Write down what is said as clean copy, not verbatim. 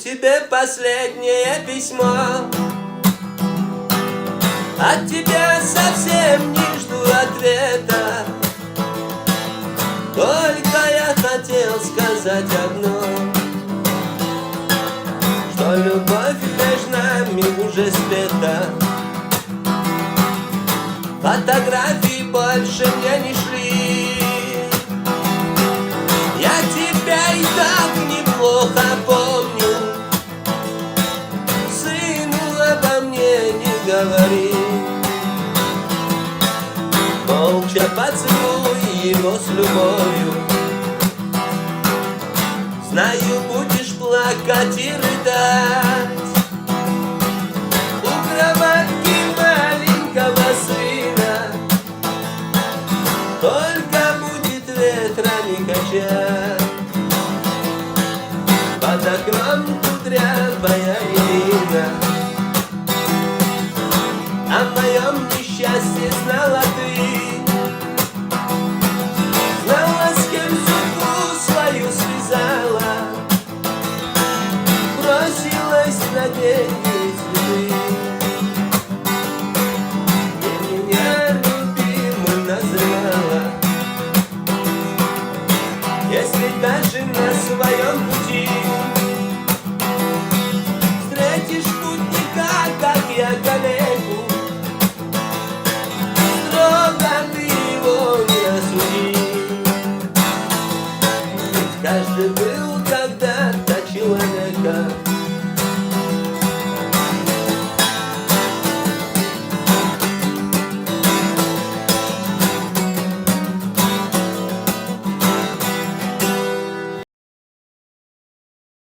тебе последнее письмо. От тебя совсем не жду ответа. Только я хотел сказать одно, что любовь между нами уже спета. Фотографии больше мне не шли. Я тебя и так неплохо помню. Сыну, обо мне не говори. Молча поцелуй его с любовью. Знаю, будешь плакать и рыдать у кроватки маленького сына. Только будет ветра не качать. Под окном кудрявая Ирина. О моем несчастье знала ты. Знала, с кем судьбу свою связала. Бросилась на деньги цветы. И меня любимым называла. Если даже на своем пути